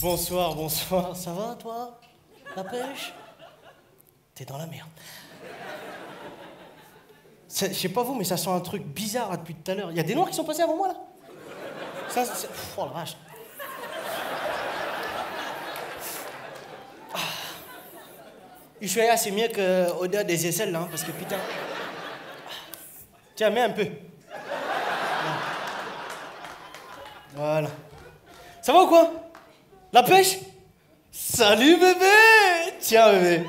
Bonsoir, bonsoir. Ça va, toi? La pêche? T'es dans la merde. Je sais pas vous, mais ça sent un truc bizarre là, depuis tout à l'heure. Il y a des noirs qui sont passés avant moi, là? Oh la vache. Ah. Ushuaïa, c'est mieux que odeur des aisselles, là, hein, parce que putain... Tiens, mets un peu. Voilà. Ça va ou quoi? La pêche? Salut bébé! Tiens bébé.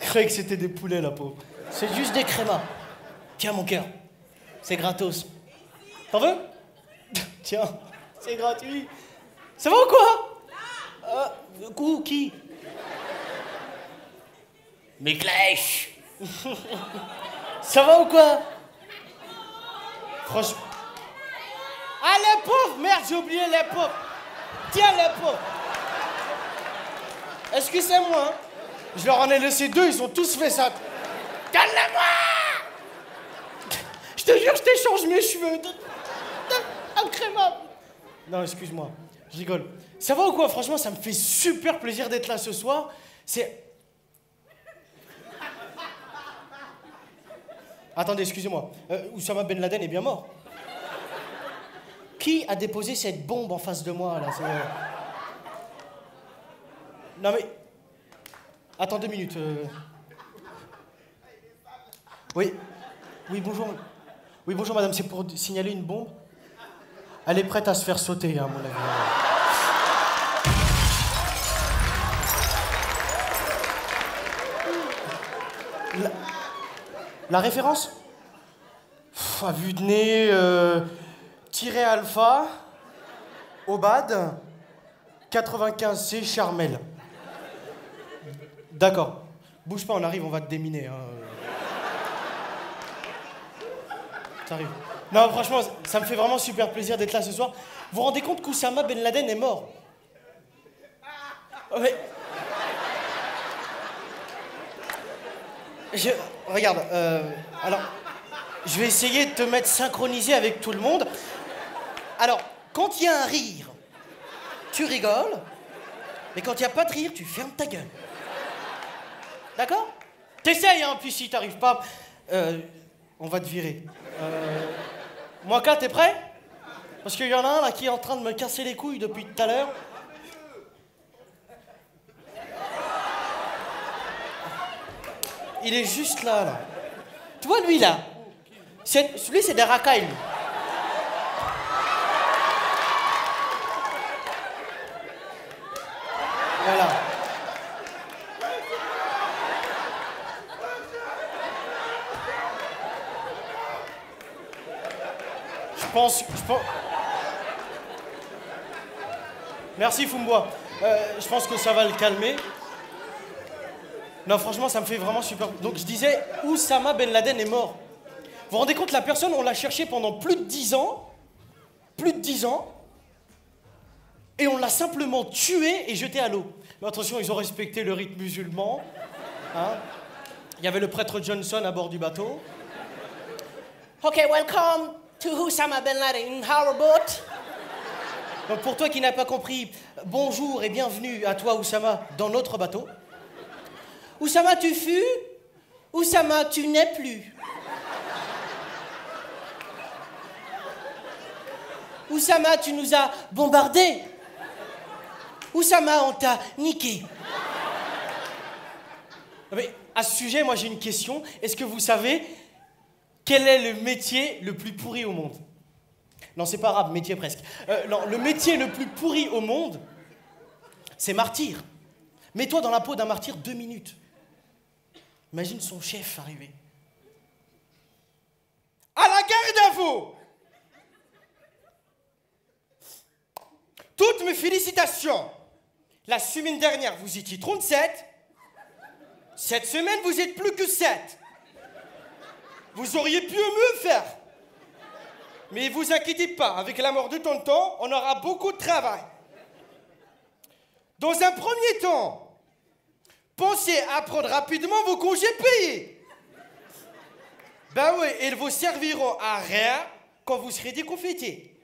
Je croyais que c'était des poulets la peau. C'est juste des crémas. Tiens mon cœur. C'est gratos. T'en veux? Tiens, c'est gratuit. Ça va ou quoi? Qui? Mes clèches. Ça va ou quoi? Franchement... Ah, les pauvres! Merde, j'ai oublié les pauvres! Tiens, les pauvres! Excusez-moi, hein. Je leur en ai laissé 2, ils ont tous fait ça. Calme-moi! Je te jure, je t'échange mes cheveux. Un créma. Non, excuse-moi, je rigole. Ça va ou quoi? Franchement, ça me fait super plaisir d'être là ce soir. C'est... Attendez, excusez-moi. Oussama Ben Laden est bien mort. Qui a déposé cette bombe en face de moi, là? Non, mais... Attends 2 minutes. Oui. Oui, bonjour. Oui, bonjour, madame. C'est pour signaler une bombe. Elle est prête à se faire sauter, à mon avis. La référence? À vue de nez... Tiré alpha, Obad, 95C, Charmel. D'accord. Bouge pas, on arrive, on va te déminer. Hein. T'arrives. Non, franchement, ça me fait vraiment super plaisir d'être là ce soir. Vous vous rendez compte qu'Oussama Ben Laden est mort? Mais... Regarde, alors... Je vais essayer de te mettre synchronisé avec tout le monde. Alors, quand il y a un rire, tu rigoles. Mais quand il n'y a pas de rire, tu fermes ta gueule. D'accord? T'essayes, hein, puis si t'arrives pas, on va te virer. Moika, t'es prêt? Parce qu'il y en a un là qui est en train de me casser les couilles depuis tout à l'heure. Il est juste là, là. Tu vois, lui, là? Celui, c'est des racailles, lui. Voilà. Je pense... Merci, Fumbois. Je pense que ça va le calmer. Non, franchement, ça me fait vraiment super... Donc, je disais, Oussama Ben Laden est mort. Vous vous rendez compte, la personne, on l'a cherché pendant plus de 10 ans. Plus de 10 ans. Et on l'a simplement tué et jeté à l'eau. Mais attention, ils ont respecté le rite musulman. Hein? Il y avait le prêtre Johnson à bord du bateau. OK, welcome to Oussama Ben Laden, our boat. Donc pour toi qui n'as pas compris, bonjour et bienvenue à toi, Oussama, dans notre bateau. Oussama, tu fus? Oussama, tu n'es plus. Oussama, tu nous as bombardés. Oussama, on t'a niqué. Mais à ce sujet, moi j'ai une question. Est-ce que vous savez quel est le métier le plus pourri au monde? Non, c'est pas arabe, métier presque. Non, le métier le plus pourri au monde, c'est martyr. Mets-toi dans la peau d'un martyr 2 minutes. Imagine son chef arriver. À la garde à vous! Toutes mes félicitations. La semaine dernière, vous étiez 37. Cette semaine, vous êtes plus que 7. Vous auriez pu mieux faire. Mais vous inquiétez pas, avec la mort de tonton, on aura beaucoup de travail. Dans un premier temps, pensez à prendre rapidement vos congés payés. Ben oui, ils vous serviront à rien quand vous serez déconfités.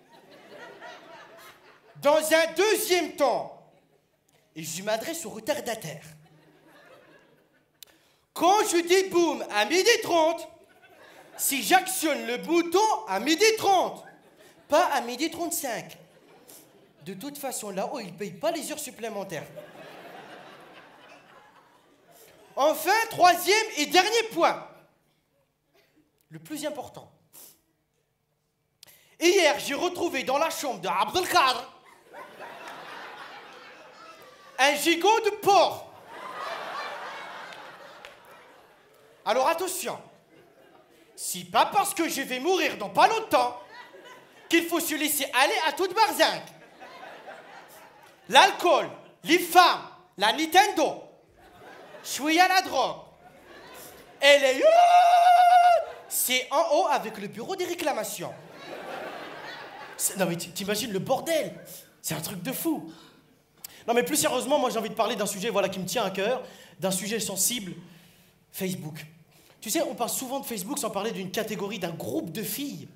Dans un deuxième temps, et je m'adresse aux retardataires. Quand je dis boum à 12h30, si j'actionne le bouton à 12h30, pas à 12h35. De toute façon, là-haut, ils ne payent pas les heures supplémentaires. Enfin, troisième et dernier point. Le plus important. Hier, j'ai retrouvé dans la chambre de Abdelkader un gigot de porc. Alors attention, c'est pas parce que je vais mourir dans pas longtemps qu'il faut se laisser aller à toute barzingue. L'alcool, les femmes, la Nintendo, je suis à la drogue. Et les... C'est en haut avec le bureau des réclamations. Non mais t'imagines le bordel. C'est un truc de fou. Non mais plus sérieusement, moi j'ai envie de parler d'un sujet voilà, qui me tient à cœur, d'un sujet sensible, Facebook. Tu sais, on parle souvent de Facebook sans parler d'une catégorie, d'un groupe de filles.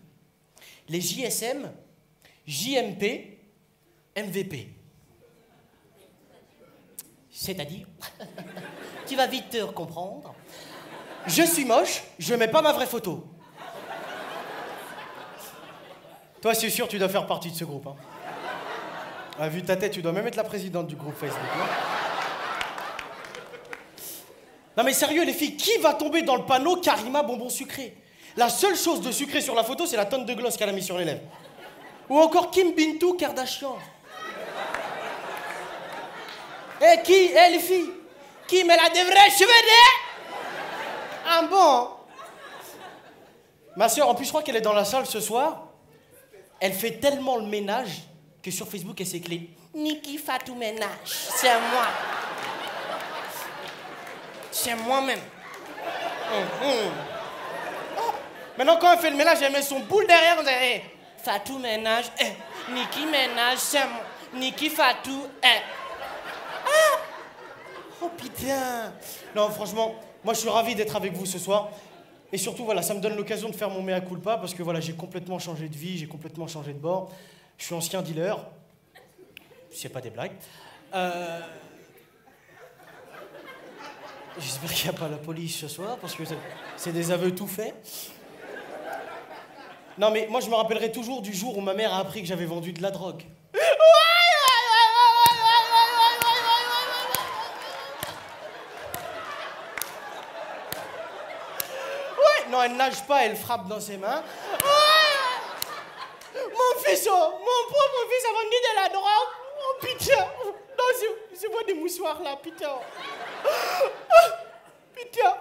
Les JSM, JMP, MVP. C'est-à-dire, tu vas vite te comprendre. Je suis moche, je mets pas ma vraie photo. Toi, c'est sûr, tu dois faire partie de ce groupe. Hein. Ah, vu ta tête, tu dois même être la présidente du groupe Facebook. Non, non mais sérieux, les filles, qui va tomber dans le panneau Karima bonbon sucré? La seule chose de sucré sur la photo, c'est la tonne de gloss qu'elle a mis sur les lèvres. Ou encore Kim Bintou Kardashian. Eh, qui? Eh, les filles? Kim, elle a des vrais cheveux, Ah bon? Ma soeur, en plus, je crois qu'elle est dans la salle ce soir. Elle fait tellement le ménage que sur Facebook, elle s'écrit Niki Fatou Ménage. C'est moi. C'est moi-même. Maintenant, quand elle fait le ménage, elle met son boule derrière. On dirait Fatou Ménage. Niki Ménage, c'est moi. Niki Fatou. Ah! Oh putain. Non, franchement, moi, je suis ravi d'être avec vous ce soir. Et surtout, voilà, ça me donne l'occasion de faire mon mea culpa parce que voilà, j'ai complètement changé de vie, j'ai complètement changé de bord. Je suis ancien dealer. C'est pas des blagues. J'espère qu'il n'y a pas la police ce soir parce que c'est des aveux tout faits. Non, mais moi, je me rappellerai toujours du jour où ma mère a appris que j'avais vendu de la drogue. Non, elle nage pas, elle frappe dans ses mains. Mon fils, mon propre fils a vendu de la drogue. Oh putain. Non, je vois des mouchoirs là, putain. Putain.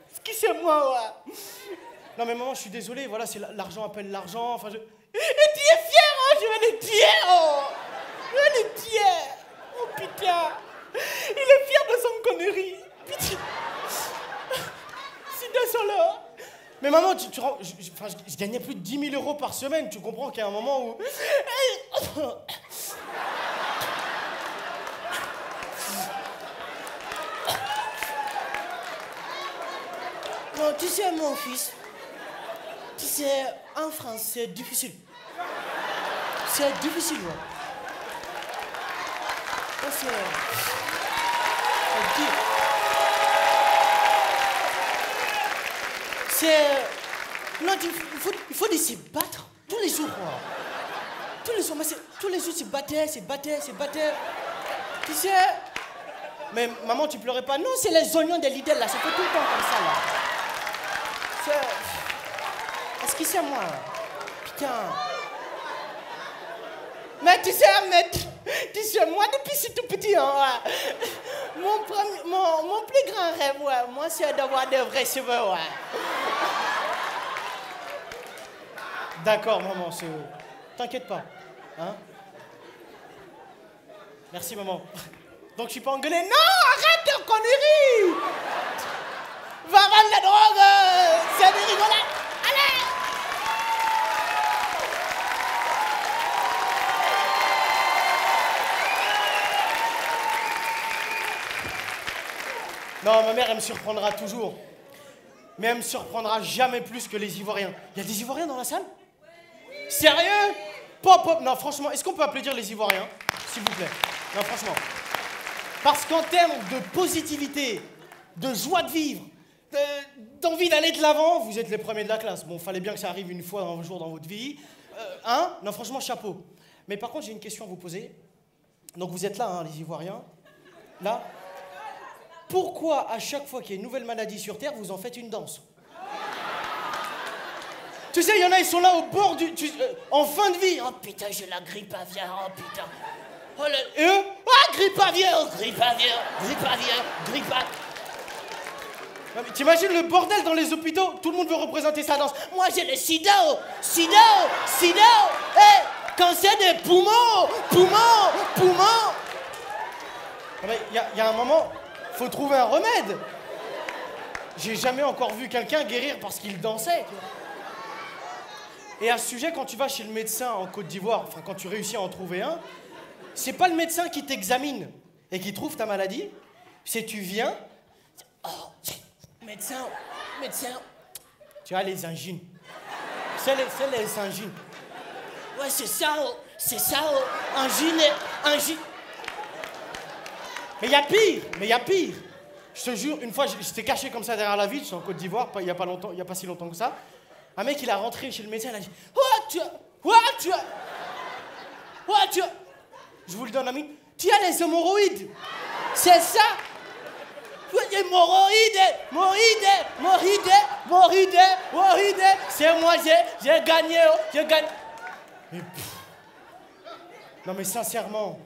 Excusez-moi, ouais. Non mais maman, je suis désolé, voilà, c'est l'argent appelle l'argent, enfin je... Et tu es fier, hein, je vais le tuer, oh. Je vais le tuer. Oh putain. Il est fier de son connerie. Putain. Désolé. Mais maman, je gagnais plus de 10 000 € par semaine. Tu comprends qu'il y a un moment où... Non, tu sais, mon fils, tu sais, en France, c'est difficile. C'est difficile, ouais. C'est dur. Non, il faut se battre tous les jours. Quoi. Tous les jours, mais tous les jours, c'est battre. Tu sais. Mais maman, tu pleurais pas. Non, c'est les oignons de Lidl là, ça fait tout le temps comme ça là. Est-ce que c'est moi? Putain. Mais tu sais, moi depuis c'est tout petit, hein, ouais. Mon plus grand rêve, ouais, moi, c'est d'avoir des vrais cheveux, ouais. D'accord, maman, t'inquiète pas, hein. Merci, maman. Donc, je suis pas engueulé. Non, arrête de conneries. Va vendre la drogue, c'est des rigolades. Allez. Non, ma mère, elle me surprendra toujours. Mais elle me surprendra jamais plus que les Ivoiriens. Il y a des Ivoiriens dans la salle? Sérieux? Pop, pop. Non, franchement, est-ce qu'on peut applaudir les Ivoiriens? s'il vous plaît. Non, franchement. Parce qu'en termes de positivité, de joie de vivre, d'envie d'aller de l'avant, vous êtes les premiers de la classe. Bon, fallait bien que ça arrive une fois un jour dans votre vie. Hein? Non, franchement, chapeau. Mais par contre, j'ai une question à vous poser. Donc, vous êtes là, hein, les Ivoiriens. Là. Pourquoi, à chaque fois qu'il y a une nouvelle maladie sur Terre, vous en faites une danse? Tu sais, il y en a, ils sont là au bord du... en fin de vie. Oh putain, j'ai la grippe aviaire, oh putain. Oh, et eux? Ah, grippe aviaire, grippe aviaire, grippe aviaire, grippe aviaire. T'imagines le bordel dans les hôpitaux? Tout le monde veut représenter sa danse. Moi, j'ai le sida, sida, sida, cancer des poumons, poumons. Il y a un moment, faut trouver un remède. J'ai jamais encore vu quelqu'un guérir parce qu'il dansait. Et à ce sujet, quand tu vas chez le médecin en Côte d'Ivoire, enfin quand tu réussis à en trouver un, c'est pas le médecin qui t'examine et qui trouve ta maladie, c'est tu viens, oh, médecin, tu as les angines. C'est les angines. Ouais, c'est ça, angine. Mais il y a pire. Je te jure, une fois, j'étais caché comme ça derrière la ville, je suis en Côte d'Ivoire, il y a pas si longtemps que ça. Un mec, il a rentré chez le médecin, il a dit Je vous le donne, ami. Tu as les hémorroïdes. C'est ça. Hémorroïdes. C'est moi, j'ai gagné. Mais non, mais sincèrement,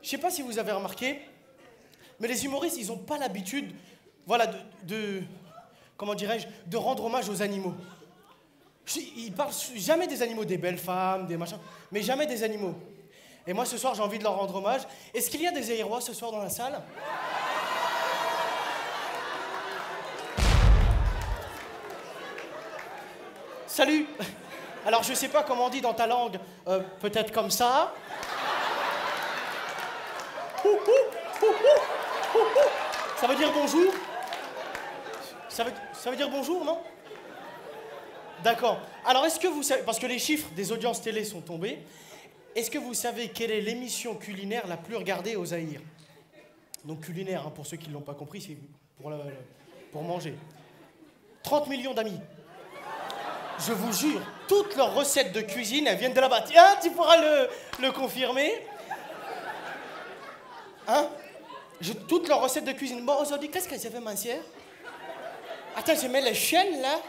je sais pas si vous avez remarqué, mais les humoristes, ils ont pas l'habitude, voilà, comment dirais-je, de rendre hommage aux animaux. Ils parlent jamais des animaux, des belles femmes, des machins, mais jamais des animaux. Et moi, ce soir, j'ai envie de leur rendre hommage. Est-ce qu'il y a des Aérois ce soir dans la salle? Salut. Alors, je sais pas comment on dit dans ta langue, peut-être comme ça. Ça veut dire bonjour? Ça veut dire bonjour, non? D'accord. Alors, est-ce que vous savez, parce que les chiffres des audiences télé sont tombés, est-ce que vous savez quelle est l'émission culinaire la plus regardée au Zaïre? Donc culinaire, hein, pour ceux qui ne l'ont pas compris, c'est pour manger. 30 millions d'amis. Je vous jure, toutes leurs recettes de cuisine, elles viennent de là-bas. Tiens, tu pourras le confirmer. Hein? Toutes leurs recettes de cuisine. Bon, aujourd'hui, qu'est-ce que j'ai fait, ma sœur? Attends, je mets les chaînes, là.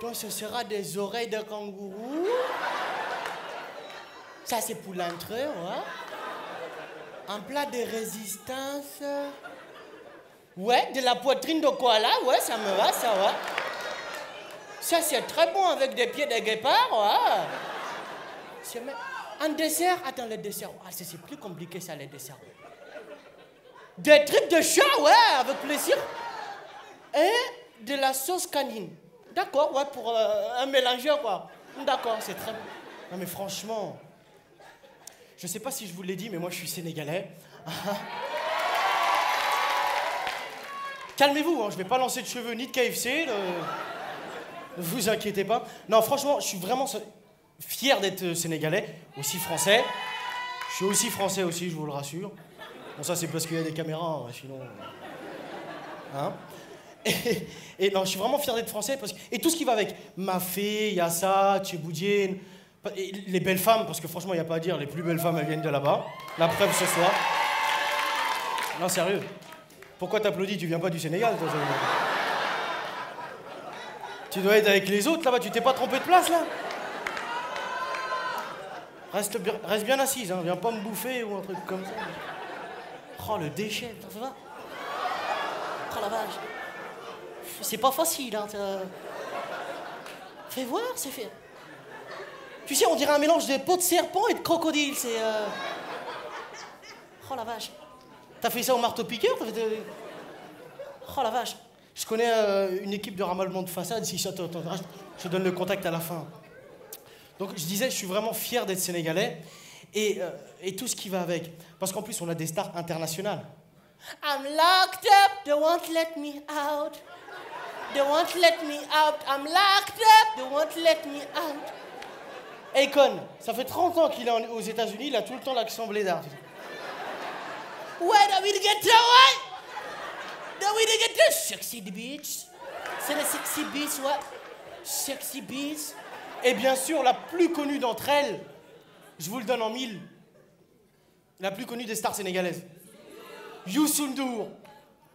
Donc, ce sera des oreilles de kangourou. Ça, c'est pour l'entrée, ouais. Un plat de résistance. Ouais, de la poitrine de koala, ouais, ça me va, ça, ouais. Ça, c'est très bon avec des pieds de guépard, ouais. Un dessert, attends, le dessert. Ah, c'est plus compliqué, ça, les desserts. Des tripes de chat, ouais, avec plaisir. Et de la sauce canine. D'accord, ouais, pour un mélangeur, quoi. D'accord, c'est très bon. Non, mais franchement, je sais pas si je vous l'ai dit, mais moi, je suis sénégalais. Calmez-vous, hein, je vais pas lancer de cheveux ni de KFC. Ne vous inquiétez pas. Non, franchement, je suis vraiment fier d'être sénégalais, aussi français. Je suis aussi français aussi, je vous le rassure. Bon, ça, c'est parce qu'il y a des caméras, hein, sinon... Hein? Et non, je suis vraiment fier d'être français. Et tout ce qui va avec. Mafé, Yassa, Tchéboudienne, les belles femmes, parce que franchement, il n'y a pas à dire, les plus belles femmes, elles viennent de là-bas. La preuve ce soir. Non, sérieux. Pourquoi t'applaudis? Tu viens pas du Sénégal, toi, Tu dois être avec les autres, là-bas. Tu t'es pas trompé de place, là? Reste bien assise, hein. Viens pas me bouffer ou un truc comme ça. Oh, le déchet, ça va? Oh, la vache. C'est pas facile, hein. Fais voir, c'est fait. Tu sais, on dirait un mélange de peau de serpent et de crocodile, c'est... Oh, la vache. T'as fait ça au marteau-piqueur? Oh, la vache. Je connais une équipe de ramalement de façade, si ça t'intéresse, je te donne le contact à la fin. Donc, je disais, je suis vraiment fier d'être sénégalais et tout ce qui va avec. Parce qu'en plus, on a des stars internationales. I'm locked up, they won't let me out. They won't let me out. I'm locked up, they won't let me out. Akon, ça fait 30 ans qu'il est aux États-Unis, il a tout le temps l'accent blédard. Ouais, David Guetta, ouais! David Guetta, sexy bitch. C'est la sexy bitch, ouais. Sexy bitch. Et bien sûr, la plus connue d'entre elles, je vous le donne en 1000, la plus connue des stars sénégalaises. Youssou N'Dour.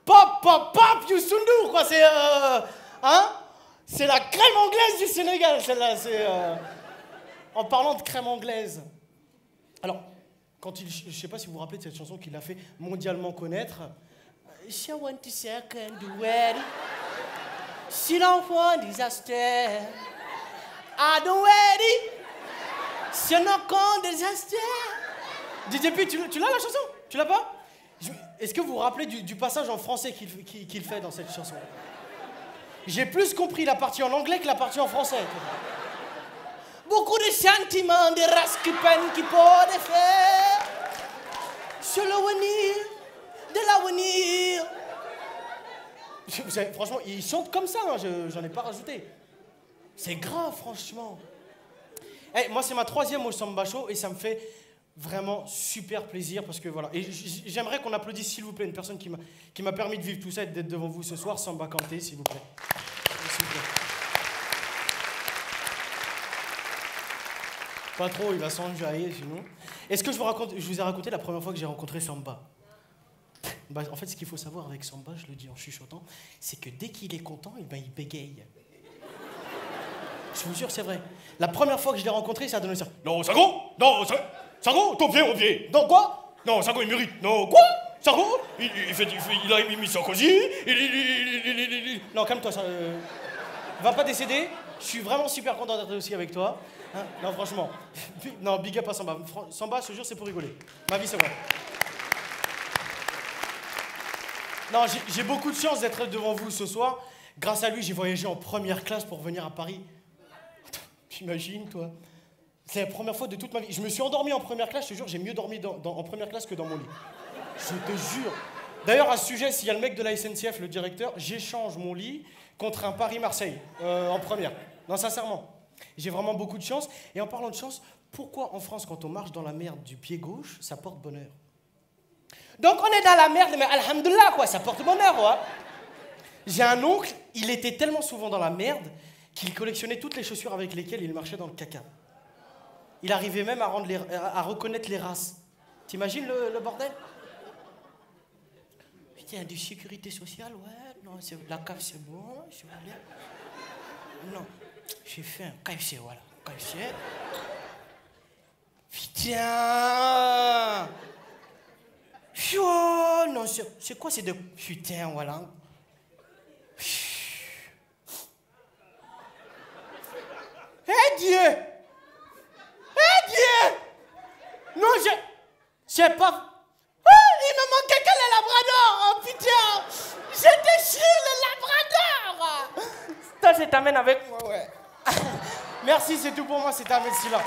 Pop, pop, pop, Youssou N'Dour, quoi, c'est... hein? C'est la crème anglaise du Sénégal, celle-là, c'est... En parlant de crème anglaise. Alors, quand il... Je sais pas si vous vous rappelez de cette chanson qu'il a fait mondialement connaître. She want to second wedding. She don't want disaster. I don't wedding. She not con disaster. DJ P, tu l'as la chanson? Tu l'as pas? Est-ce que vous vous rappelez du passage en français qu'il fait dans cette chanson? J'ai plus compris la partie en anglais que la partie en français. Beaucoup de sentiments, de races qui peinent, qui peuvent faire sur l'avenir, de l'avenir. Vous savez, franchement, ils chantent comme ça, hein, j'en ai pas rajouté. C'est grave, franchement. Hey, moi, c'est ma 3e au Samba Show et ça me fait vraiment super plaisir parce que voilà. Et j'aimerais qu'on applaudisse, s'il vous plaît, une personne qui m'a permis de vivre tout ça et d'être devant vous ce soir, Samba Kanté, s'il vous plaît. S'il vous plaît. Pas trop, il va s'enjailler sinon. Est-ce que je vous ai raconté la première fois que j'ai rencontré Samba? Bah, en fait, ce qu'il faut savoir avec Samba, je le dis en chuchotant, c'est que dès qu'il est content, il bégaye. Je vous jure, c'est vrai. La première fois que je l'ai rencontré, ça a donné ça. Non, Sango! Non, Sango, ton pied, mon pied! Non, quoi? Non, Sango, il mérite. Non, quoi? Sango? Il a mis son cosy. Non, calme-toi, ça. Va pas décéder. Je suis vraiment super content d'être aussi avec toi. Hein? Non, franchement. Non, big up à Samba. Samba, je te jure, c'est pour rigoler. Ma vie, c'est vrai. Non, j'ai beaucoup de chance d'être devant vous ce soir. Grâce à lui, j'ai voyagé en première classe pour venir à Paris. T'imagines, toi? C'est la première fois de toute ma vie. Je me suis endormi en première classe, je te jure, j'ai mieux dormi en première classe que dans mon lit. Je te jure. D'ailleurs, à ce sujet, s'il y a le mec de la SNCF, le directeur, j'échange mon lit contre un Paris-Marseille en première. Non, sincèrement. J'ai vraiment beaucoup de chance. Et en parlant de chance, pourquoi en France, quand on marche dans la merde du pied gauche, ça porte bonheur? Donc on est dans la merde, mais alhamdoulilah, quoi, ça porte bonheur, ouais. J'ai un oncle, il était tellement souvent dans la merde qu'il collectionnait toutes les chaussures avec lesquelles il marchait dans le caca. Il arrivait même à reconnaître les races. T'imagines le bordel? Putain, de sécurité sociale, ouais, non, la CAF c'est bon, je vais aller. Non, j'ai fait un KFC, voilà, KFC. Putain! Oh, non, c'est quoi ces deux? Putain, voilà. Eh Dieu! Eh Dieu! Non, je sais pas. Ah, il me manquait que le labrador! Oh putain! J'étais sur le labrador! Toi, je t'amène avec moi, ouais. Merci, c'est tout pour moi, c'était Ahmed Silla.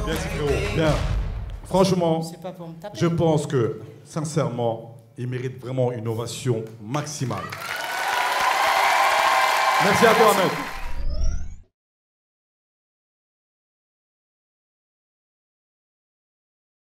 Merci frérot. Bien. Franchement, Pas pour me taper. je pense que, sincèrement, il mérite vraiment une ovation maximale. Merci à toi, Ahmed.